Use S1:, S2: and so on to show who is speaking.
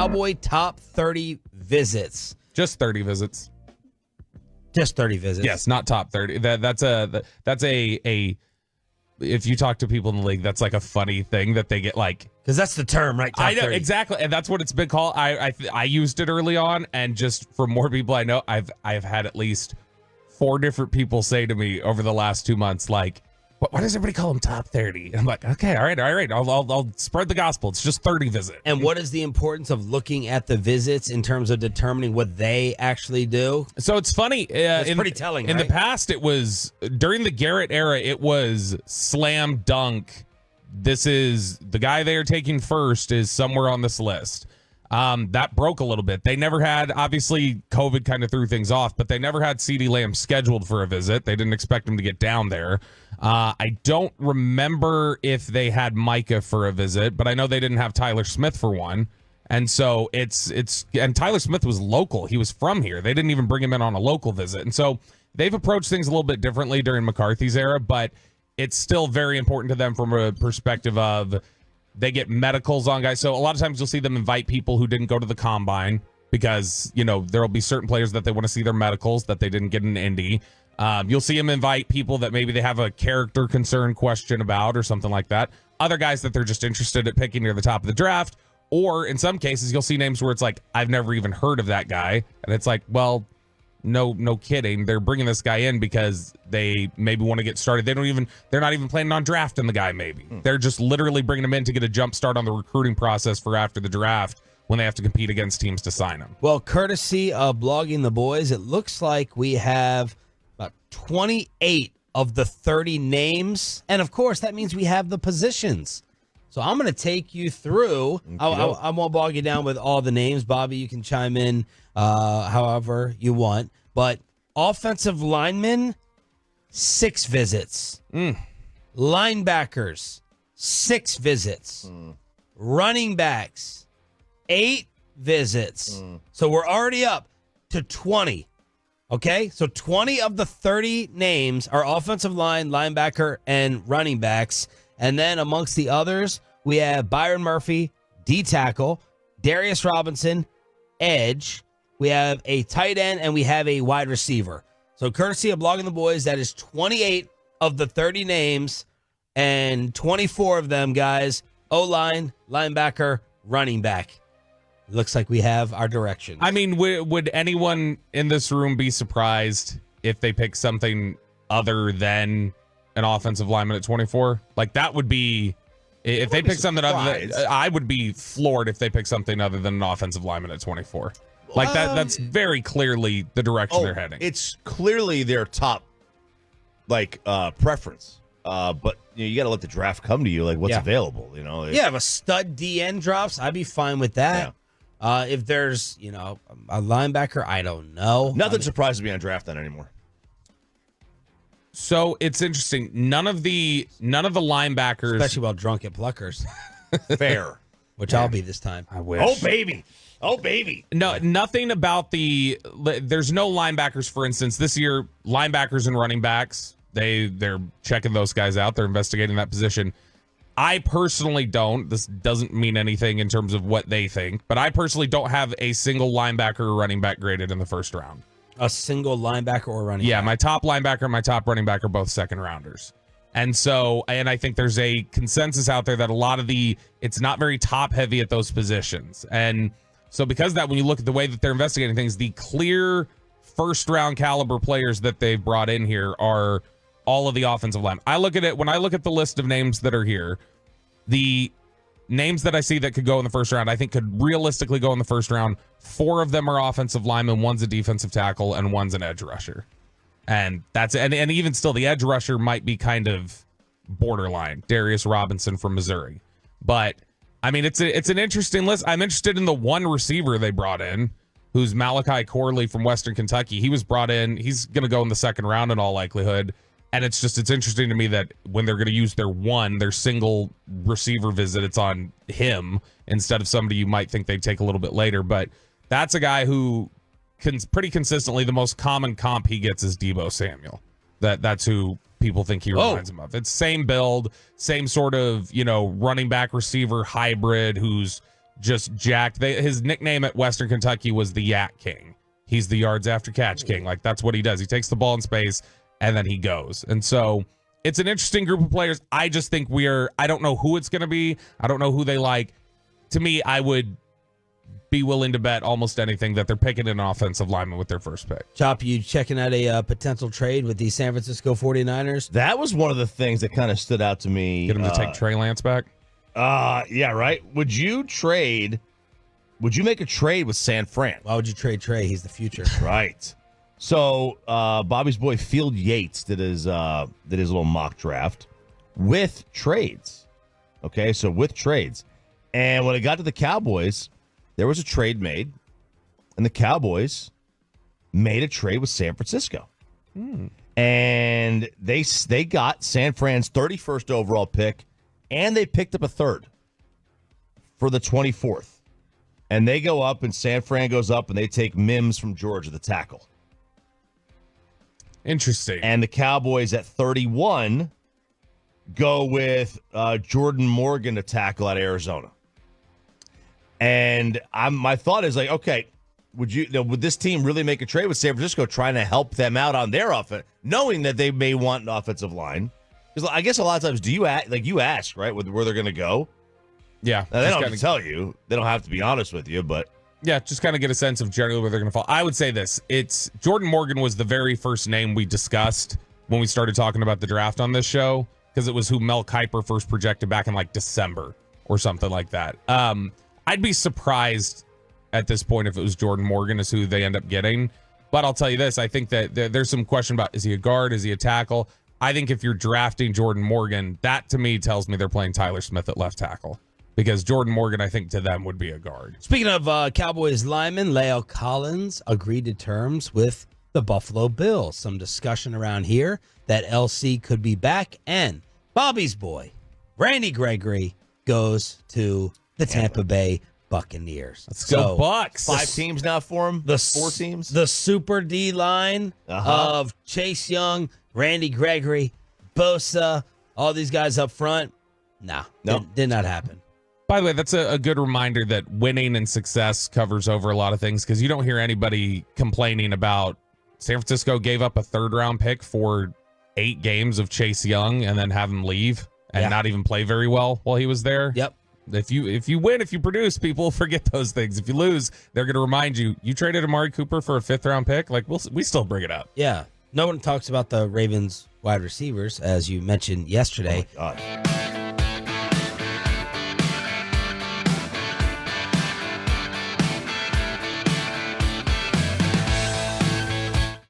S1: Cowboy top 30 visits.
S2: Just 30 visits.
S1: Just 30 visits.
S2: Yes, not top 30. That's a if you talk to people in the league, that's like a funny thing that they get, like,
S1: because that's the term, right? Top
S2: I know
S1: 30.
S2: exactly, and that's what it's been called. I used it early on, and just for more people I know, I've had at least 4 different people say to me over the last 2 months, like, why does everybody call them top 30? And I'm like, okay, all right. I'll spread the gospel. It's just 30 visits.
S1: And what is the importance of looking at the visits in terms of determining what they actually do?
S2: So it's funny.
S1: It's pretty telling,
S2: In
S1: right?
S2: the past, it was, during the Garrett era, it was slam dunk. This is, the guy they are taking first is somewhere on this list. That broke a little bit. They never had, obviously, COVID kind of threw things off, but they never had CeeDee Lamb scheduled for a visit. They didn't expect him to get down there. I don't remember if they had Micah for a visit, but I know they didn't have Tyler Smith for one. And so and Tyler Smith was local. He was from here. They didn't even bring him in on a local visit. And so they've approached things a little bit differently during McCarthy's era, but it's still very important to them from a perspective of they get medicals on guys. So a lot of times you'll see them invite people who didn't go to the combine because, you know, there will be certain players that they want to see their medicals that they didn't get in Indy. You'll see them invite people that maybe they have a character concern question about or something like that. Other guys that they're just interested at picking near the top of the draft. Or in some cases, you'll see names where it's like, I've never even heard of that guy. And it's like, well, no kidding. They're bringing this guy in because they maybe want to get started. They're not even planning on drafting the guy maybe. They're just literally bringing him in to get a jump start on the recruiting process for after the draft when they have to compete against teams to sign him.
S1: Well, courtesy of Blogging the Boys, it looks like we have about 28 of the 30 names. And, of course, that means we have the positions. So I'm going to take you through. I won't bog you down with all the names. Bobby, you can chime in however you want. But offensive linemen, 6 visits. Linebackers, 6 visits. Running backs, 8 visits. So we're already up to 20. Okay? So 20 of the 30 names are offensive line, linebacker, and running backs. And then amongst the others, we have Byron Murphy, D-tackle, Darius Robinson, edge. We have a tight end, and we have a wide receiver. So courtesy of Blogging the Boys, that is 28 of the 30 names, and 24 of them, guys, O-line, linebacker, running back. Looks like we have our directions.
S2: I mean, would anyone in this room be surprised if they pick something other than an offensive lineman at 24? Like, that would be, if they pick something other than, I would be floored if they pick something other than an offensive lineman at 24. Like, that's very clearly the direction they're heading.
S3: It's clearly their top, like, preference. But you got to let the draft come to you, like what's available. You know,
S1: if a stud DN drops, I'd be fine with that. Yeah. If there's a linebacker, I don't know.
S3: Nothing surprises me on draft night anymore.
S2: So it's interesting. None of the linebackers,
S1: especially while drunk at Pluckers,
S3: fair,
S1: which I'll be this time.
S2: I wish.
S3: Oh baby.
S2: No, nothing about there's no linebackers, for instance. This year, linebackers and running backs, they're checking those guys out. They're investigating that position. I personally don't. This doesn't mean anything in terms of what they think, but I personally don't have a single linebacker or running back graded in the first round.
S1: A single linebacker or running back?
S2: Yeah, my top linebacker and my top running back are both second rounders. And I think there's a consensus out there that a lot of it's not very top heavy at those positions. And so because of that, when you look at the way that they're investigating things, the clear first round caliber players that they've brought in here are all of the offensive line. When I look at the list of names that are here, the names that I see that could go in the first round, I think could realistically go in the first round. 4 of them are offensive linemen, one's a defensive tackle, and one's an edge rusher. And and even still, the edge rusher might be kind of borderline. Darius Robinson from Missouri. But I mean, it's an interesting list. I'm interested in the one receiver they brought in, who's Malachi Corley from Western Kentucky. He was brought in. He's going to go in the second round in all likelihood. And it's interesting to me that when they're going to use their single receiver visit, it's on him instead of somebody you might think they'd take a little bit later. But that's a guy who pretty consistently, the most common comp he gets is Deebo Samuel. That's who people think he reminds him of. It's same build, same sort of, running back receiver hybrid who's just jacked. His nickname at Western Kentucky was the Yak King. He's the yards after catch king. Like, that's what he does. He takes the ball in space, and then he goes. And so it's an interesting group of players. I just think I don't know who it's going to be. I don't know who they like. To me, I would be willing to bet almost anything that they're picking an offensive lineman with their first pick.
S1: Chop, you checking out a potential trade with the San Francisco 49ers?
S3: That was one of the things that kind of stood out to me.
S2: Get him to take Trey Lance back?
S3: Yeah, right. Would you make a trade with San Fran?
S1: Why would you trade Trey? He's the future.
S3: Right. So Bobby's boy Field Yates did his little mock draft with trades. Okay, so with trades. And when it got to the Cowboys, there was a trade made, and the Cowboys made a trade with San Francisco. And they got San Fran's 31st overall pick, and they picked up a third for the 24th. And they go up, and San Fran goes up, and they take Mims from Georgia, the tackle.
S2: Interesting.
S3: And the Cowboys at 31 go with Jordan Morgan, to tackle at Arizona. And my thought is like, okay, would this team really make a trade with San Francisco, trying to help them out on their offense, knowing that they may want an offensive line? Because I guess a lot of times, you ask, right, where they're going to go?
S2: Yeah.
S3: Now, they don't have to tell you. They don't have to be honest with you, but
S2: yeah, just kind of get a sense of generally where they're going to fall. I would say this. It's Jordan Morgan was the very first name we discussed when we started talking about the draft on this show, because it was who Mel Kiper first projected back in like December or something like that. I'd be surprised at this point if it was Jordan Morgan is who they end up getting. But I'll tell you this. I think that there's some question about, is he a guard? Is he a tackle? I think if you're drafting Jordan Morgan, that to me tells me they're playing Tyler Smith at left tackle. Because Jordan Morgan, I think, to them would be a guard.
S1: Speaking of Cowboys lineman, La'el Collins agreed to terms with the Buffalo Bills. Some discussion around here that LC could be back. And Bobby's boy, Randy Gregory, goes to the Tampa Bay Buccaneers.
S2: Let's go Bucks.
S3: 5 teams now for him? 4 teams?
S1: The Super D line of Chase Young, Randy Gregory, Bosa, all these guys up front. Did not happen.
S2: By the way, that's a good reminder that winning and success covers over a lot of things, because you don't hear anybody complaining about San Francisco gave up a 3rd-round pick for 8 games of Chase Young and then have him leave and not even play very well while he was there.
S1: Yep.
S2: If you win, if you produce, people forget those things. If you lose, they're going to remind you traded Amari Cooper for a 5th-round pick. Like, we still bring it up.
S1: Yeah. No one talks about the Ravens wide receivers, as you mentioned yesterday.
S3: Oh my God.